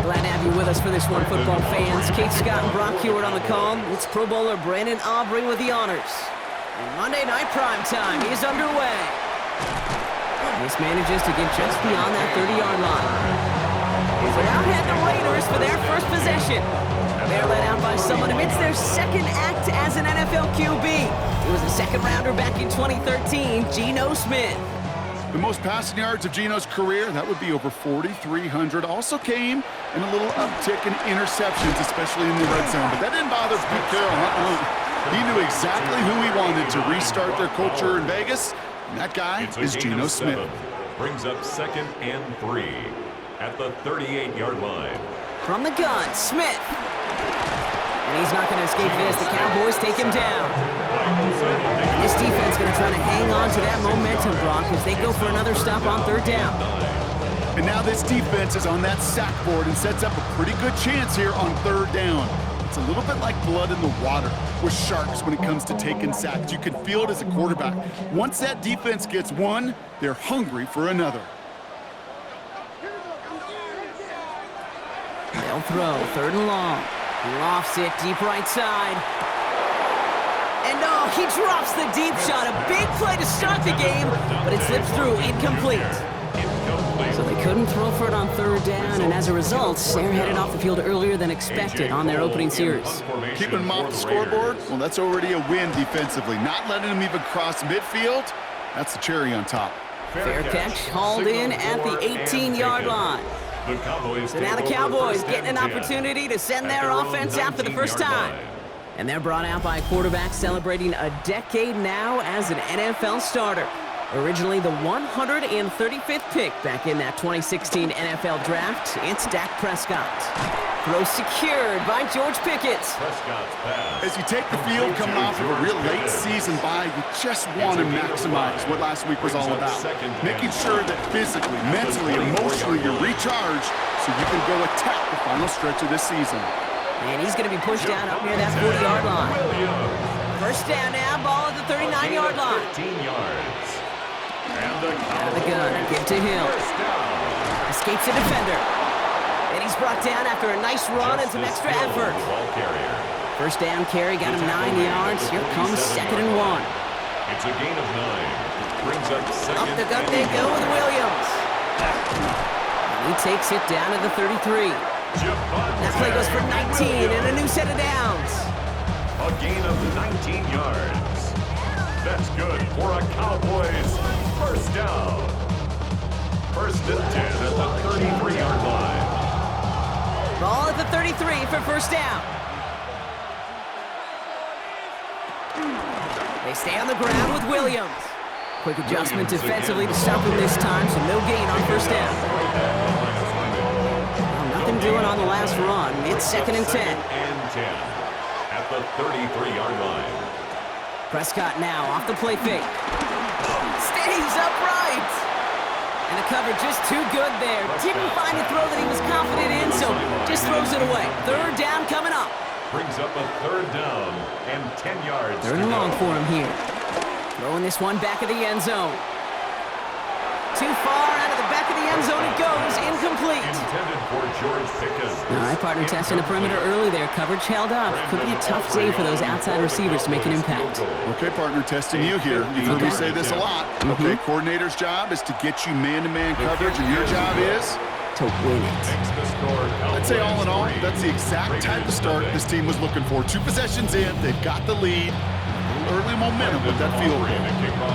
Glad to have you with us for this one, football fans. Kate Scott and Brock Hewitt on the call. It's Pro Bowler Brandon Aubrey with the honors. And Monday Night Prime Time is underway. This manages to get just beyond that 30-yard line. They out had the Raiders for their first possession. They're led out by someone amidst their second act as an NFL QB. He was a second-rounder back in 2013, Geno Smith. The most passing yards of Geno's career, that would be over 4,300. Also came in a little uptick in interceptions, especially in the red zone. But that didn't bother Pete Carroll. He knew exactly who he wanted to restart their culture in Vegas. And that guy is Geno Smith. Brings up 2nd and 3 at the 38-yard line. From the gun, Smith. And he's not going to escape this. The Cowboys take him down. And this defense going to try to hang on to that momentum, Brock, as they go for another stop on 3rd down. And now this defense is on that sack board and sets up a pretty good chance here on 3rd down. It's a little bit like blood in the water with Sharks when it comes to taking sacks. You can feel it as a quarterback. Once that defense gets one, they're hungry for another. They'll throw 3rd and long. He lofts it deep right side. And oh, he drops the deep shot. A big play to start the game, but it slips through incomplete. So they couldn't throw for it on 3rd down, and as a result, they're headed off the field earlier than expected on their opening series. Keeping them off the scoreboard, well, that's already a win defensively. Not letting them even cross midfield, that's the cherry on top. Fair catch, hauled in at the 18-yard line. So now the Cowboys getting an opportunity to send their offense out for the first time. And they're brought out by a quarterback celebrating a decade now as an NFL starter. Originally the 135th pick back in that 2016 NFL Draft, it's Dak Prescott. Throw secured by George Pickett. As you take the field coming off of a real late season bye, you just want to maximize what last week was all about. Making sure that physically, mentally, emotionally you're recharged so you can go attack the final stretch of this season. And he's going to be pushed down up near that 40-yard line. First down now, ball at the 39-yard line. 15 yards. Out of the gun, give to Hill. Escapes a defender. And he's brought down after a nice run and some extra effort. First down carry, got him 9 yards. Here comes 2nd and 1. It's a gain of 9. Brings up 2nd. Up the gut they go with Williams. And he takes it down to the 33. That play goes for 19 and a new set of downs. A gain of 19 yards. That's good for a Cowboys first down. 1st and 10 at the 33-yard line. Ball at the 33 for first down. They stay on the ground with Williams. Quick adjustment defensively to stop him this time, so no gain on first down. Well, nothing doing on the last run. It's 2nd and 10. 2nd and 10 at the 33-yard line. Prescott now off the play fake. Stays upright. And the cover just too good there. Didn't find a throw that he was confident in, so just throws it away. 3rd down coming up. Brings up a 3rd down and 10 yards. 3rd and long for him here. Throwing this one back of the end zone. Too far out of the back of the end zone it goes. Incomplete. Intended for George Pickens. All right, partner testing the perimeter early there. Coverage held up. Could be a tough day for those outside receivers to make an impact. Okay, partner, testing you here. You've heard me say this a lot. Okay, coordinator's job is to get you man-to-man coverage, and your job is to win it. I'd say all in all, that's the exact type of start this team was looking for. 2 possessions in, they've got the lead. Early momentum with that field goal.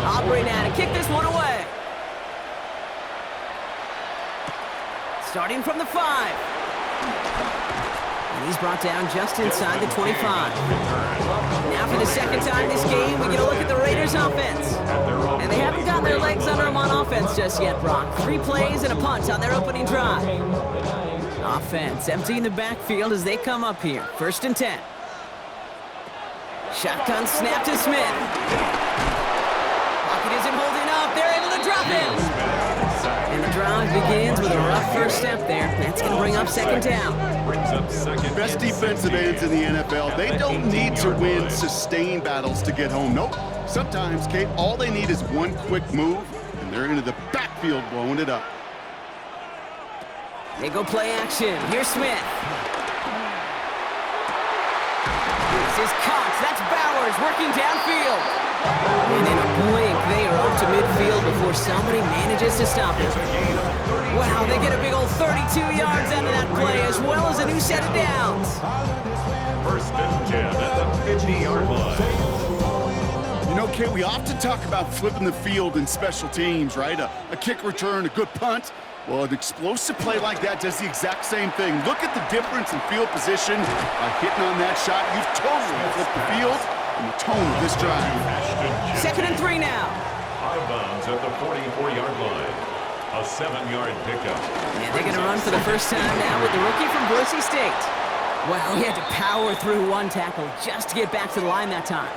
Aubrey now to kick this one away. Starting from the 5. And he's brought down just inside the 25. Now for the second time this game, we get a look at the Raiders' offense. And they haven't gotten their legs under them on offense just yet, Brock. 3 plays and a punt on their opening drive. Offense emptying the backfield as they come up here. 1st and 10. Shotgun snap to Smith. Pocket isn't holding up. They're able to drop him. And the drive begins with a rough first step there. That's going to bring up 2nd down. Best defensive ends in the NFL, they don't need to win sustained battles to get home. Nope. Sometimes, Kate, all they need is one quick move, and they're into the backfield blowing it up. They go play action. Here's Smith. This is Cox. That's Bowers working downfield. And in a blink, they are up to midfield before somebody manages to stop it. Wow, they get a big old 32 yards out of that play, as well as a new set of downs. First and 10 at the 50-yard line. You know, Kate, we often talk about flipping the field in special teams, right? A kick return, a good punt. Well, an explosive play like that does the exact same thing. Look at the difference in field position. By hitting on that shot, you've totally flipped the field and the tone of this drive. 2nd and 3 now. Out of bounds at the 44-yard line. A 7-yard pickup. And they're going to run for the first time now with the rookie from Boise State. Well, he had to power through one tackle just to get back to the line that time.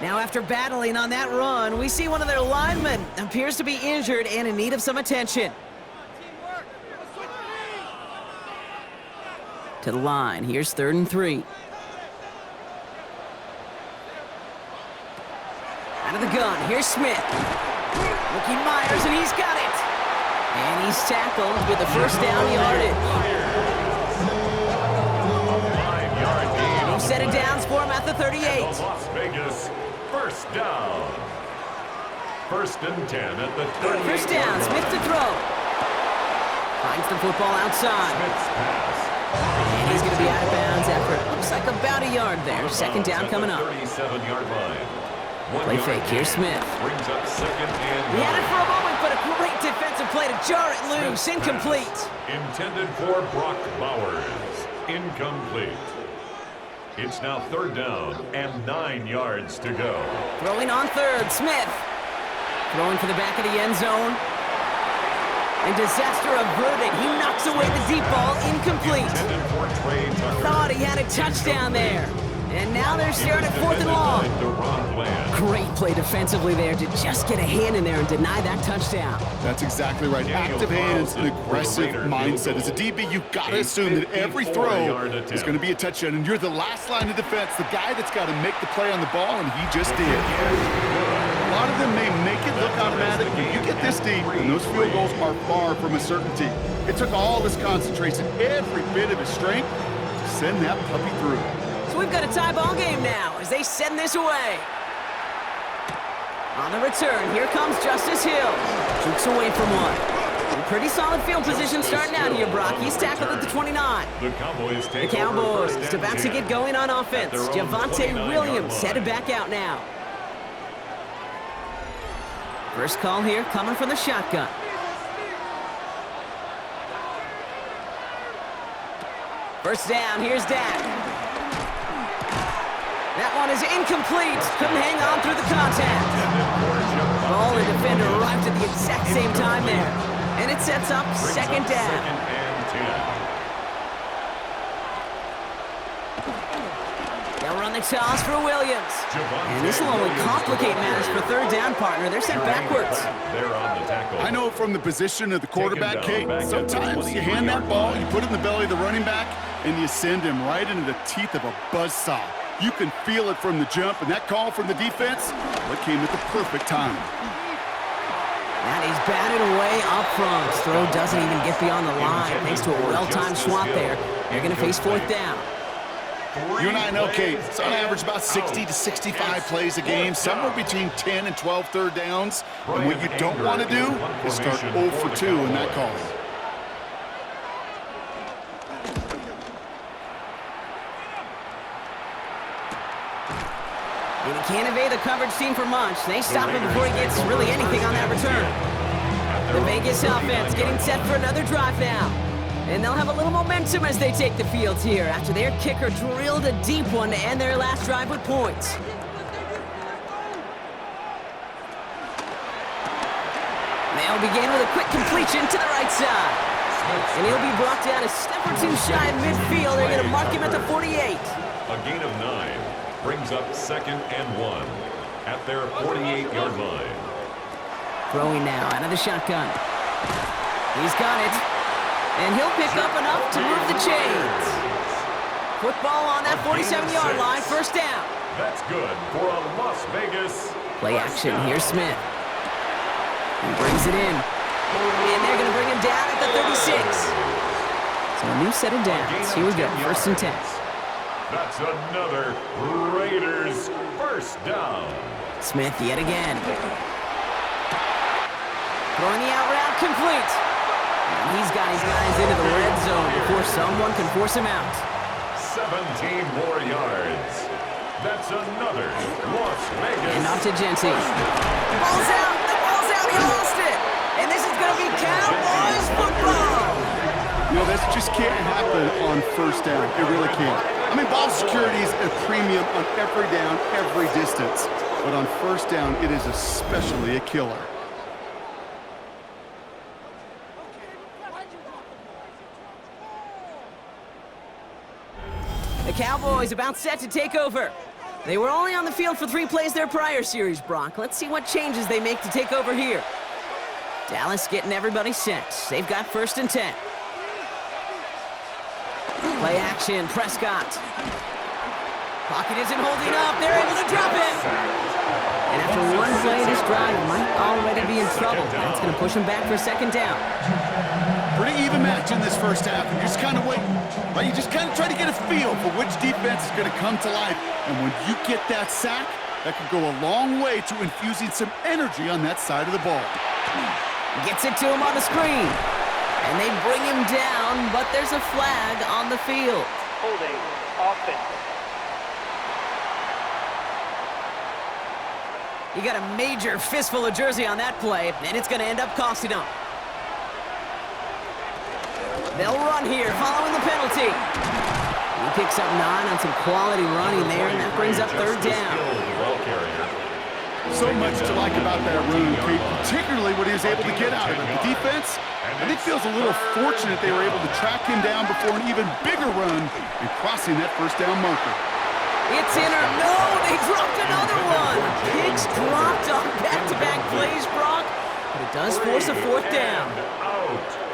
Now, after battling on that run, we see one of their linemen appears to be injured and in need of some attention. To the line. Here's 3rd and 3. Out of the gun. Here's Smith. Rookie Myers, and he's got it. And he's tackled with the first down yardage. A 5-yard gain. No set of downs for him at the 38. Las Vegas first down. 1st and 10 at the 38. First down. Smith to throw. Finds the football outside. Smith's pass. And he's going to be out of bounds after it looks like about a yard there. 2nd down coming up. 37-yard line. Play fake. Here's Smith. Brings up 2nd and He had it 9. for a moment, but a great defensive play to jar it loose. Incomplete. Intended for Brock Bowers. Incomplete. It's now 3rd down and 9 yards to go. Throwing on 3rd. Smith. Throwing for the back of the end zone. And disaster averted. He knocks away the deep ball. Incomplete. Intended for Trey Tucker. Thought he had a touchdown there. And now they're staring at 4th and long. Great play defensively there to just get a hand in there and deny that touchdown. That's exactly right. Active hands and aggressive mindset. As a DB, you've got to assume that every throw is going to be a touchdown. And you're the last line of defense, the guy that's got to make the play on the ball, and he just did. A lot of them may make it look automatic, but you get this deep, and those field goals are far from a certainty. It took all his concentration, every bit of his strength, to send that puppy through. So we've got a tie ball game now as they send this away. On the return, here comes Justice Hill. Keeps away from one. A pretty solid field position starting out here, Brock. He's tackled at the 29. The Cowboys The Cowboys about to get going on offense. Javonte Williams headed back out now. First call here coming from the shotgun. First down, here's Dak. That one is incomplete. Couldn't hang on through the contact. Ball and defender arrived at the exact same time there. And it sets up 2nd down. 2nd and 10. Now we're on the toss for Williams. And this will only complicate matters for 3rd down, partner. They're sent backwards. They're on the tackle. I know from the position of the quarterback, Kate, sometimes you hand that ball, you put it in the belly of the running back, and you send him right into the teeth of a buzzsaw. You can feel it from the jump, and that call from the defense, well, it came at the perfect time. And he's batted away up front. Throw doesn't even get beyond the line thanks to a well-timed swap there. They're going to face 4th down. You and I know, Kate, it's on average about 60 to 65 plays a game, somewhere between 10 and 12 third downs. And what you don't want to do is start 0 for 2 in that call. And he can't evade the coverage team for much. They stop him before he gets really anything on that return. The Vegas offense getting set for another drive now. And they'll have a little momentum as they take the field here after their kicker drilled a deep one to end their last drive with points. They'll begin with a quick completion to the right side. And he'll be brought down a step or two shy in midfield. They're going to mark him at the 48. A gain of 9 brings up 2nd and 1 at their 48-yard line. Throwing now out of the shotgun. He's got it. And he'll pick up enough to move the chains. Football on that 47-yard line, first down. That's good for a Las Vegas. Play action, here's Smith. He brings it in. And they're going to bring him down at the 36. new set of downs. Here we go, 1st and 10. That's another Raiders first down. Smith yet again. Throwing the out route complete. And he's got his guys into the red zone before someone can force him out. 17 more yards. That's another Las Vegas. And off to Genty. The ball's out. The ball's out. He lost it. And this is going to be Cowboys football. You know, this just can't happen on 1st down. It really can't. I mean, ball security is a premium on every down, every distance. But on 1st down, it is especially a killer. The Cowboys about set to take over. They were only on the field for 3 plays their prior series, Brock. Let's see what changes they make to take over here. Dallas getting everybody set. They've got 1st and 10. Play action, Prescott. Pocket isn't holding up. They're able to drop it. And after one play, this drive might already be in trouble. That's going to push him back for a 2nd down. Pretty even match in this 1st half. You just kind of wait. Right? You just kind of try to get a feel for which defense is going to come to life. And when you get that sack, that could go a long way to infusing some energy on that side of the ball. Gets it to him on the screen. And they bring him down, but there's a flag on the field. Holding offense. You got a major fistful of jersey on that play, and it's going to end up costing them. They'll run here, following the penalty. He picks up 9 on some quality running there, and that brings up 3rd down. So much to like about that run, Kate, particularly what he was able to get out of it. The defense, I think, feels a little fortunate they were able to track him down before an even bigger run and crossing that 1st down marker. It's in or no, they dropped another one. Pigs dropped on back-to-back plays, Brock, but it does force a 4th down.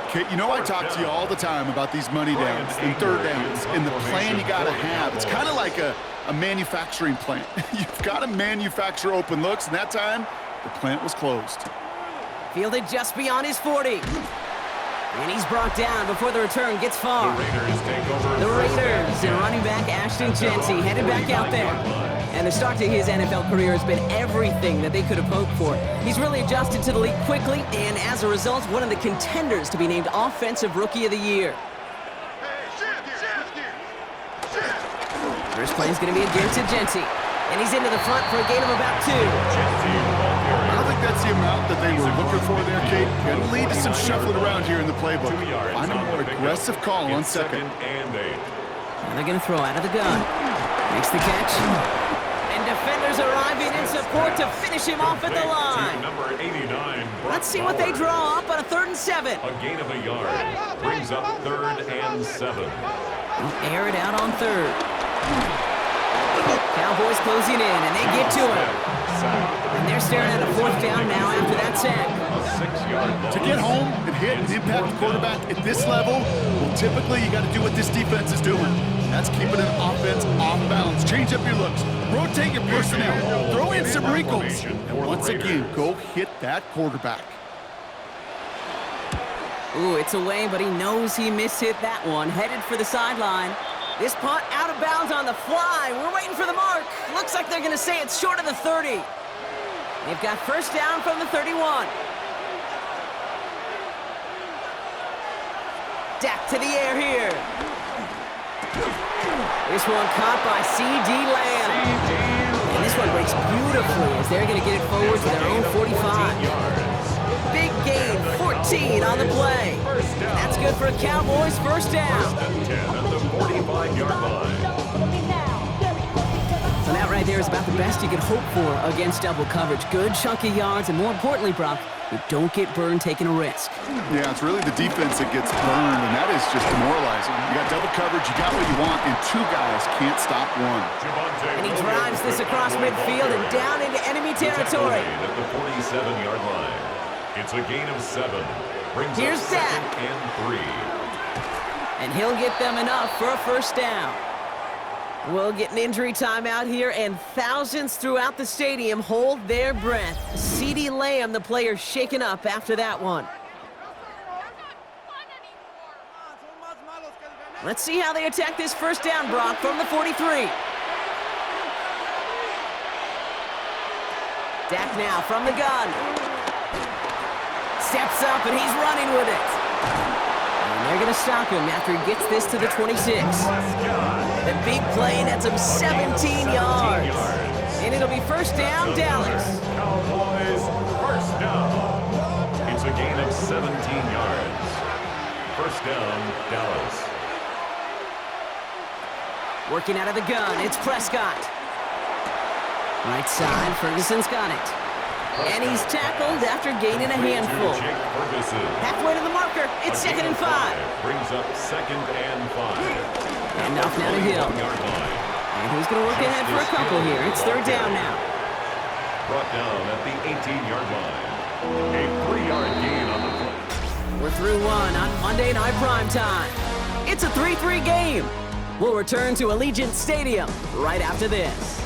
Kate, you know I talk to you all the time about these money downs and 3rd downs and the plan you got to have. It's kind of like a manufacturing plant. You've got to manufacture open looks, and that time, the plant was closed. Fielded just beyond his 40. And he's brought down before the return gets far. The Raiders take over. The Raiders and running back Ashton Genty headed back out there. And the start to his NFL career has been everything that they could have hoped for. He's really adjusted to the league quickly, and as a result, one of the contenders to be named Offensive Rookie of the Year. First play is going to be again to Genty. And he's into the front for a gain of about 2. I don't think that's the amount that they were looking for there, Kate. Going to lead to some shuffling around here in the playbook. Find a more aggressive call on 2nd. And 8. And they're going to throw out of the gun. Makes the catch. And defenders arriving in support to finish him off at the line. Number 89. Let's see what they draw up on a 3rd and 7. A gain of a yard brings up 3rd and 7. They'll air it out on 3rd. Cowboys closing in, and they get to him. And they're staring at a 4th down now after that sack. To get home and hit and impact the quarterback at this level, well, typically you got to do what this defense is doing. That's keeping an offense off balance. Change up your looks. Rotate your personnel. Throw in some wrinkles. And once again, go hit that quarterback. Ooh, it's away, but he knows he mishit that one. Headed for the sideline. This punt out of bounds on the fly. We're waiting for the mark. Looks like they're going to say it's short of the 30. They've got 1st down from the 31. Dak to the air here. This one caught by C.D. Lamb. And this one breaks beautifully as they're going to get it forward to their own 45. Big gain, 14 on the play. That's good for a Cowboys 1st down. 10 at the 45-yard line. So that right there is about the best you could hope for against double coverage. Good chunky yards, and more importantly, Brock, you don't get burned taking a risk. Yeah, it's really the defense that gets burned, and that is just demoralizing. You got double coverage, you got what you want, and 2 guys can't stop one. And he drives this across midfield and down into enemy territory. At the 47-yard line. It's a gain of 7. Brings Here's up 2nd Dak. and 3. And he'll get them enough for a 1st down. We'll get an injury timeout here, and thousands throughout the stadium hold their breath. C.D. Lamb, the player, shaken up after that one. Let's see how they attack this first down, Brock, from the 43. Dak now from the gun. Steps up, and he's running with it. And they're going to stop him after he gets this to the 26. The big play nets him 17 yards. And it'll be first down, Dallas. Cowboys, first down. It's a gain of 17 yards. First down, Dallas. Working out of the gun, it's Prescott. Right side, Ferguson's got it. And he's tackled after gaining a handful. Halfway to the marker, it's 2nd and 5. Brings up 2nd and 5. And off now to Hill. And he's going to work ahead for a couple here. It's 3rd down now. Brought down at the 18-yard line. A 3-yard gain on the play. We're through one on Monday Night Primetime. It's a 3-3 game. We'll return to Allegiant Stadium right after this.